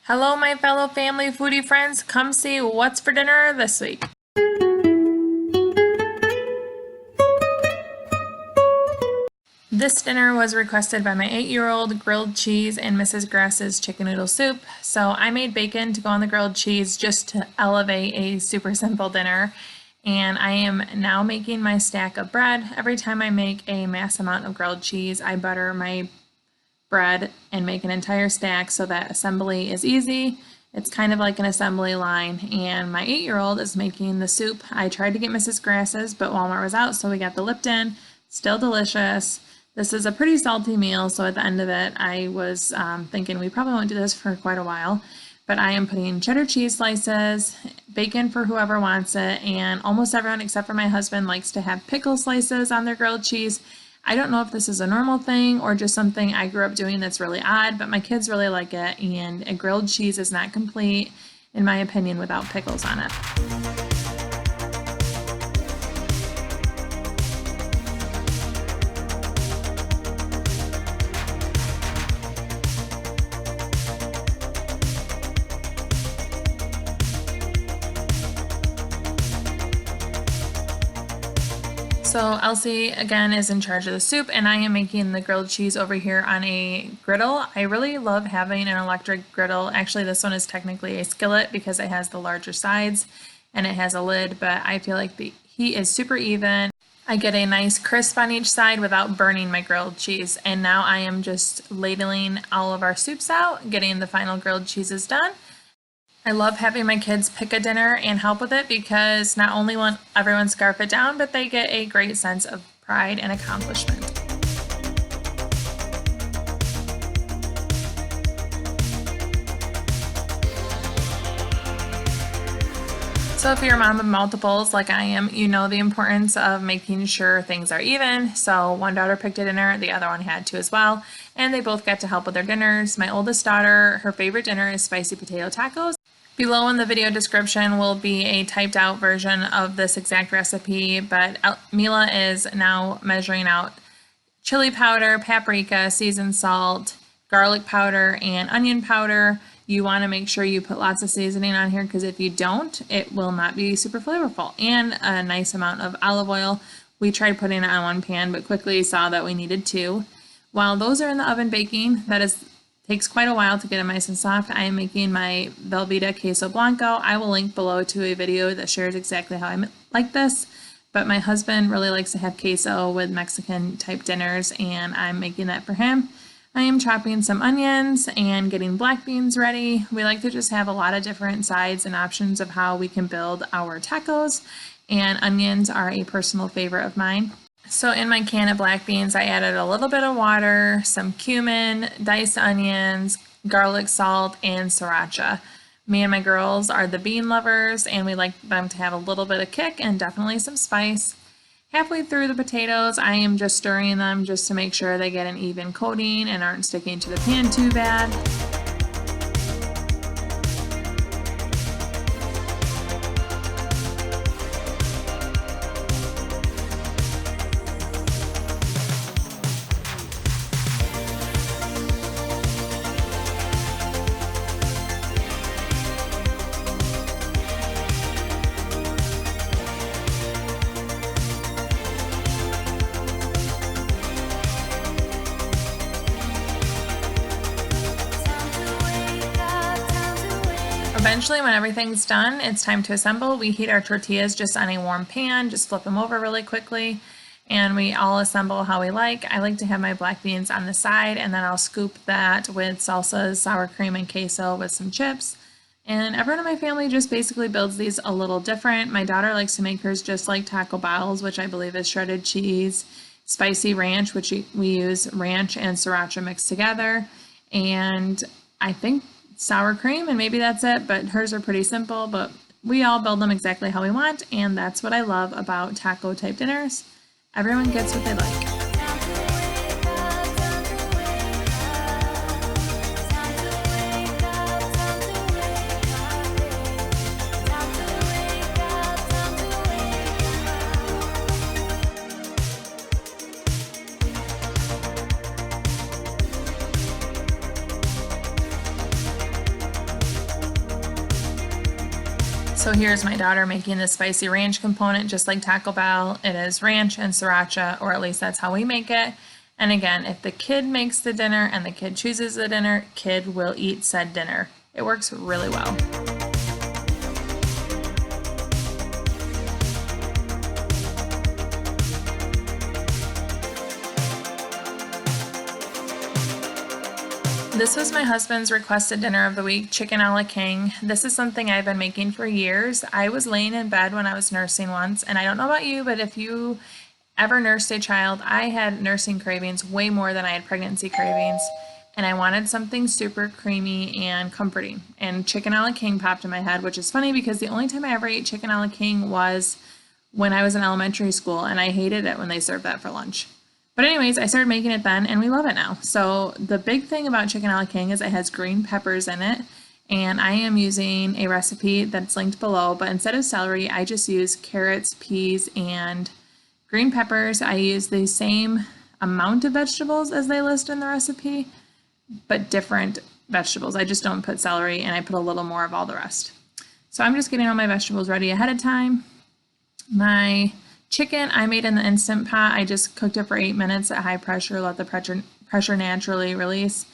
Hello, my fellow family foodie friends. Come see what's for dinner this week. This dinner was requested by my 8-year-old, grilled cheese and Mrs. Grass's chicken noodle soup. So I made bacon to go on the grilled cheese just to elevate a super simple dinner. And I am now making my stack of bread. Every time I make a mass amount of grilled cheese, I butter my bread and make an entire stack so that assembly is easy. It's kind of like an assembly line, and my 8-year-old is making the soup. I tried to get Mrs. Grass's, but Walmart was out, so we got the Lipton. Still delicious. This is a pretty salty meal, so at the end of it, I was thinking we probably won't do this for quite a while, but I am putting cheddar cheese slices, bacon for whoever wants it, and almost everyone except for my husband likes to have pickle slices on their grilled cheese. I don't know if this is a normal thing or just something I grew up doing that's really odd, but my kids really like it, and a grilled cheese is not complete, in my opinion, without pickles on it. So Elsie, again, is in charge of the soup, and I am making the grilled cheese over here on a griddle. I really love having an electric griddle. Actually, this one is technically a skillet because it has the larger sides and it has a lid, but I feel like the heat is super even. I get a nice crisp on each side without burning my grilled cheese. And now I am just ladling all of our soups out, getting the final grilled cheeses done. I love having my kids pick a dinner and help with it because not only will everyone scarf it down, but they get a great sense of pride and accomplishment. So if you're a mom of multiples like I am, you know the importance of making sure things are even. So one daughter picked a dinner, the other one had to as well, and they both got to help with their dinners. My oldest daughter, her favorite dinner is spicy potato tacos. Below in the video description will be a typed out version of this exact recipe, but Mila is now measuring out chili powder, paprika, seasoned salt, garlic powder, and onion powder. You want to make sure you put lots of seasoning on here because if you don't, it will not be super flavorful. And a nice amount of olive oil. We tried putting it on one pan, but quickly saw that we needed 2. While those are in the oven baking, takes quite a while to get them nice and soft. I am making my Velveeta Queso Blanco. I will link below to a video that shares exactly how I like this, but my husband really likes to have queso with Mexican type dinners, and I'm making that for him. I am chopping some onions and getting black beans ready. We like to just have a lot of different sides and options of how we can build our tacos, and onions are a personal favorite of mine. So in my can of black beans, I added a little bit of water, some cumin, diced onions, garlic salt, and sriracha. Me and my girls are the bean lovers, and we like them to have a little bit of kick and definitely some spice. Halfway through the potatoes, I am just stirring them just to make sure they get an even coating and aren't sticking to the pan too bad. Eventually, when everything's done, it's time to assemble. We heat our tortillas just on a warm pan, just flip them over really quickly, and we all assemble how we like. I like to have my black beans on the side, and then I'll scoop that with salsas, sour cream, and queso with some chips. And everyone in my family just basically builds these a little different. My daughter likes to make hers just like Taco Bell's, which I believe is shredded cheese, spicy ranch, which we use ranch and sriracha mixed together, and I think sour cream, and maybe that's it, but hers are pretty simple, but we all build them exactly how we want, and that's what I love about taco type dinners. Everyone gets what they like. So here's my daughter making the spicy ranch component just like Taco Bell. It is ranch and sriracha, or at least that's how we make it. And again, if the kid makes the dinner and the kid chooses the dinner, kid will eat said dinner. It works really well. This was my husband's requested dinner of the week, chicken a la king. This is something I've been making for years. I was laying in bed when I was nursing once, and I don't know about you, but if you ever nursed a child, I had nursing cravings way more than I had pregnancy cravings, and I wanted something super creamy and comforting. And chicken a la king popped in my head, which is funny because the only time I ever ate chicken a la king was when I was in elementary school, and I hated it when they served that for lunch. But anyways, I started making it then, and we love it now. So the big thing about chicken a la king is it has green peppers in it, and I am using a recipe that's linked below, but instead of celery, I just use carrots, peas, and green peppers. I use the same amount of vegetables as they list in the recipe, but different vegetables. I just don't put celery, and I put a little more of all the rest. So I'm just getting all my vegetables ready ahead of time. My chicken I made in the Instant Pot. I just cooked it for 8 minutes at high pressure, let the pressure naturally release.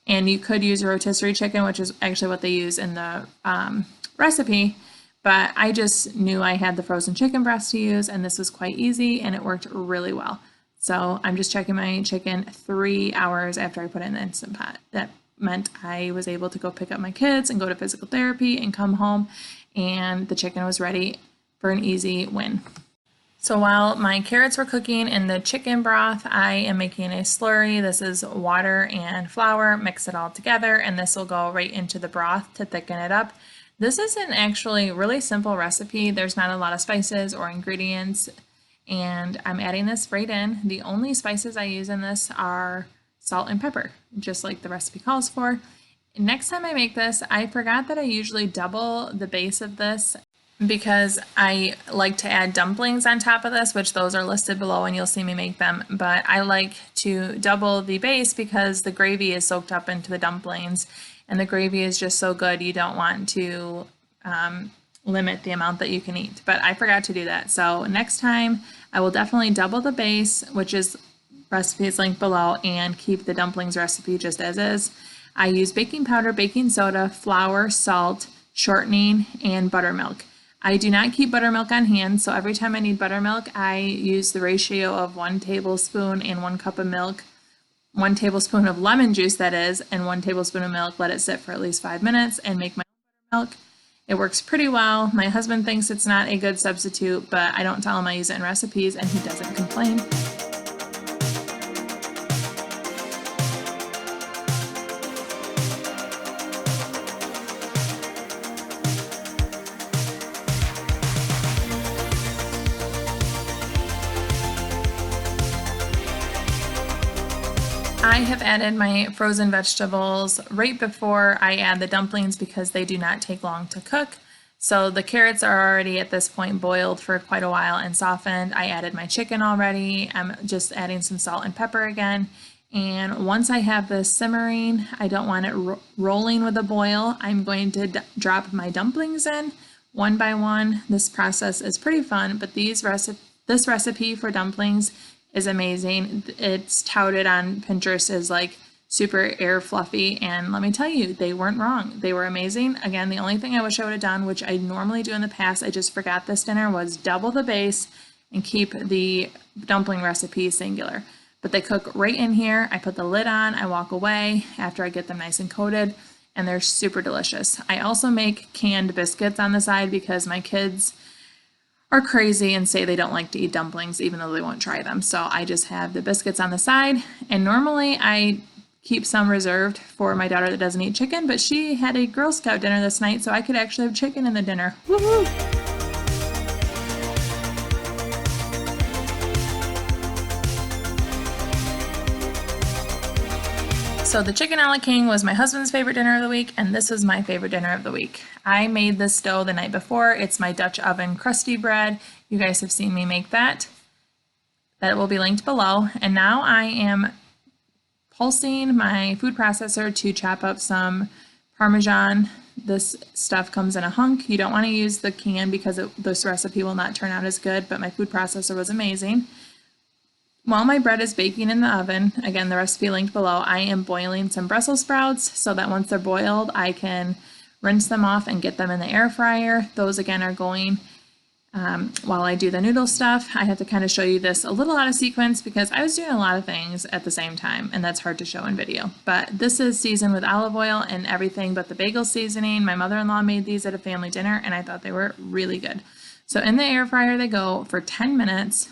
And you could use a rotisserie chicken, which is actually what they use in the recipe. But I just knew I had the frozen chicken breast to use, and this was quite easy, and it worked really well. So I'm just checking my chicken 3 hours after I put it in the Instant Pot. That meant I was able to go pick up my kids and go to physical therapy and come home, and the chicken was ready for an easy win. So while my carrots were cooking in the chicken broth, I am making a slurry. This is water and flour, mix it all together, and this will go right into the broth to thicken it up. This is an actually really simple recipe. There's not a lot of spices or ingredients, and I'm adding this right in. The only spices I use in this are salt and pepper, just like the recipe calls for. Next time I make this, I forgot that I usually double the base of this because I like to add dumplings on top of this, which those are listed below and you'll see me make them. But I like to double the base because the gravy is soaked up into the dumplings, and the gravy is just so good you don't want to limit the amount that you can eat. But I forgot to do that. So next time I will definitely double the base, which is recipes linked below, and keep the dumplings recipe just as is. I use baking powder, baking soda, flour, salt, shortening, and buttermilk. I do not keep buttermilk on hand, so every time I need buttermilk, I use the ratio of 1 tablespoon and 1 cup of milk, 1 tablespoon of lemon juice that is, and 1 tablespoon of milk. Let it sit for at least 5 minutes and make my own buttermilk. It works pretty well. My husband thinks it's not a good substitute, but I don't tell him I use it in recipes, and he doesn't complain. I have added my frozen vegetables right before I add the dumplings because they do not take long to cook. So the carrots are already at this point boiled for quite a while and softened. I added my chicken already. I'm just adding some salt and pepper again. And once I have this simmering, I don't want it rolling with a boil. I'm going to drop my dumplings in one by one. This process is pretty fun, but this recipe for dumplings is amazing. It's touted on Pinterest as like super air fluffy, and let me tell you, they weren't wrong. They were amazing. Again, the only thing I wish I would have done, which I normally do in the past, I just forgot this dinner, was double the base and keep the dumpling recipe singular. But they cook right in here. I put the lid on, I walk away after I get them nice and coated, and they're super delicious. I also make canned biscuits on the side because my kids are crazy and say they don't like to eat dumplings even though they won't try them. So I just have the biscuits on the side, and normally I keep some reserved for my daughter that doesn't eat chicken, but she had a Girl Scout dinner this night, so I could actually have chicken in the dinner. Woohoo! So the chicken a la king was my husband's favorite dinner of the week, and this was my favorite dinner of the week. I made this dough the night before. It's my Dutch oven crusty bread. You guys have seen me make that. That will be linked below. And now I am pulsing my food processor to chop up some Parmesan This stuff comes in a hunk. You don't want to use the can because this recipe will not turn out as good, but my food processor was amazing. While my bread is baking in the oven, again, the recipe linked below, I am boiling some Brussels sprouts so that once they're boiled, I can rinse them off and get them in the air fryer. Those again are going while I do the noodle stuff. I have to kind of show you this a little out of sequence because I was doing a lot of things at the same time, and that's hard to show in video. But this is seasoned with olive oil and everything but the bagel seasoning. My mother-in-law made these at a family dinner, and I thought they were really good. So in the air fryer they go for 10 minutes.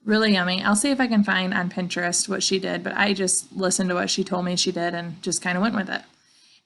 Really yummy. I'll see if I can find on Pinterest what she did, but I just listened to what she told me she did and just kind of went with it.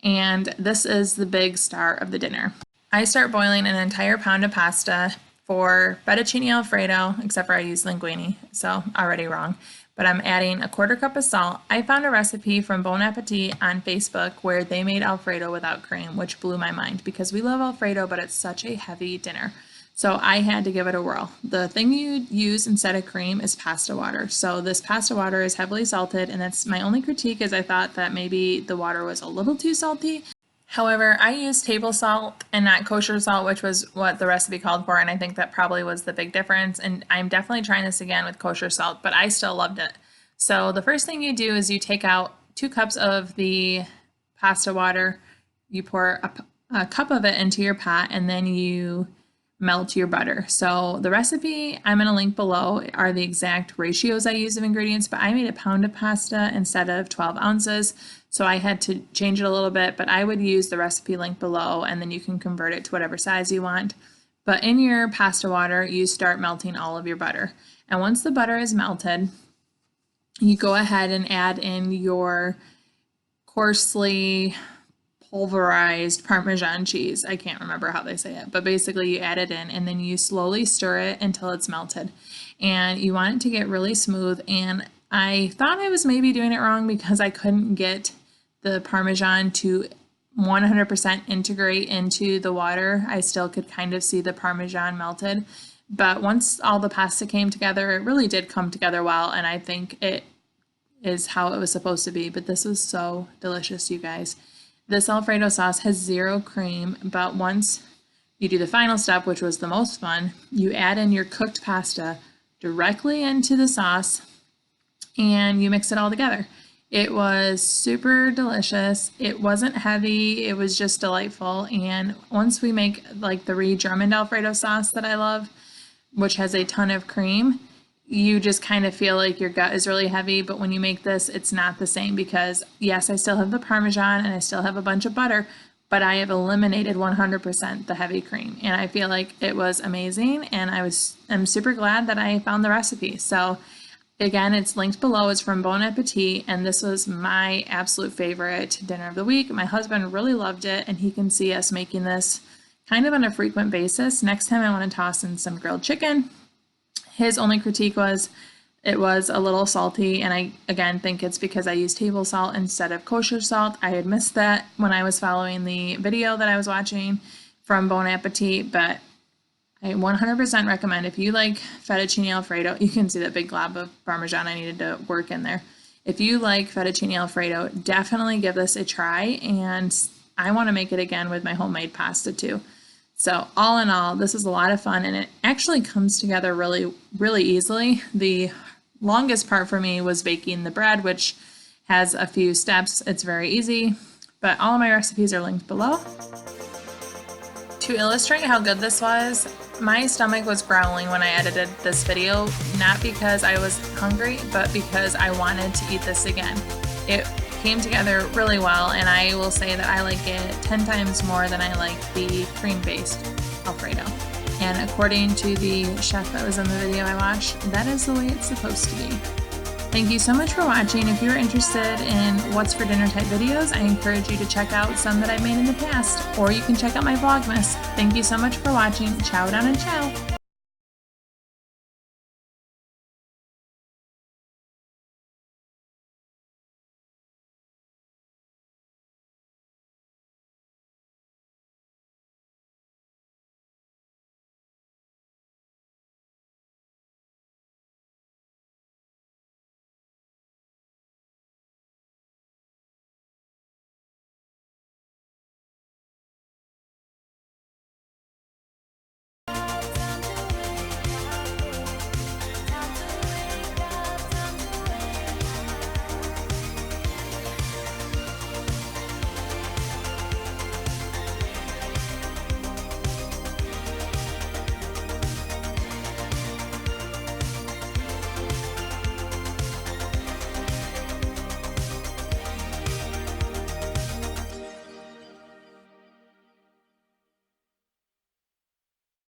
And this is the big star of the dinner. I start boiling an entire pound of pasta for fettuccine Alfredo, except for I use linguine, so already wrong. But I'm adding a 1/4 cup of salt. I found a recipe from Bon Appetit on Facebook where they made Alfredo without cream, which blew my mind because we love Alfredo, but it's such a heavy dinner. So I had to give it a whirl. The thing you use instead of cream is pasta water. So this pasta water is heavily salted, and that's my only critique is I thought that maybe the water was a little too salty. However, I used table salt and not kosher salt, which was what the recipe called for, and I think that probably was the big difference. And I'm definitely trying this again with kosher salt, but I still loved it. So the first thing you do is you take out 2 cups of the pasta water, you pour a cup of it into your pot, and then you melt your butter. So the recipe I'm going to link below are the exact ratios I use of ingredients, but I made a pound of pasta instead of 12 ounces. So I had to change it a little bit, but I would use the recipe link below and then you can convert it to whatever size you want. But in your pasta water, you start melting all of your butter. And once the butter is melted, you go ahead and add in your coarsely pulverized Parmesan cheese. I can't remember how they say it, but basically you add it in and then you slowly stir it until it's melted. And you want it to get really smooth. And I thought I was maybe doing it wrong because I couldn't get the Parmesan to 100% integrate into the water. I still could kind of see the Parmesan melted. But once all the pasta came together, it really did come together well. And I think it is how it was supposed to be. But this was so delicious, you guys. This Alfredo sauce has 0 cream, but once you do the final step, which was the most fun, you add in your cooked pasta directly into the sauce and you mix it all together. It was super delicious. It wasn't heavy. It was just delightful. And once we make like the re-Germaned Alfredo sauce that I love, which has a ton of cream, you just kind of feel like your gut is really heavy, but when you make this, it's not the same because yes, I still have the Parmesan and I still have a bunch of butter, but I have eliminated 100% the heavy cream. And I feel like it was amazing. And I'm super glad that I found the recipe. So again, it's linked below. It's from Bon Appetit. And this was my absolute favorite dinner of the week. My husband really loved it and he can see us making this kind of on a frequent basis. Next time I want to toss in some grilled chicken. His only critique was it was a little salty, and I, again, think it's because I used table salt instead of kosher salt. I had missed that when I was following the video that I was watching from Bon Appetit, but I 100% recommend if you like fettuccine Alfredo, you can see that big glob of Parmesan I needed to work in there. If you like fettuccine Alfredo, definitely give this a try, and I want to make it again with my homemade pasta too. So all in all, this is a lot of fun and it actually comes together really, really easily. The longest part for me was baking the bread, which has a few steps. It's very easy, but all of my recipes are linked below. To illustrate how good this was, my stomach was growling when I edited this video, not because I was hungry, but because I wanted to eat this again. It came together really well, and I will say that I like it 10 times more than I like the cream-based Alfredo. And according to the chef that was in the video I watched, that is the way it's supposed to be. Thank you so much for watching. If you're interested in what's for dinner type videos, I encourage you to check out some that I've made in the past, or you can check out my Vlogmas. Thank you so much for watching. Ciao down and ciao.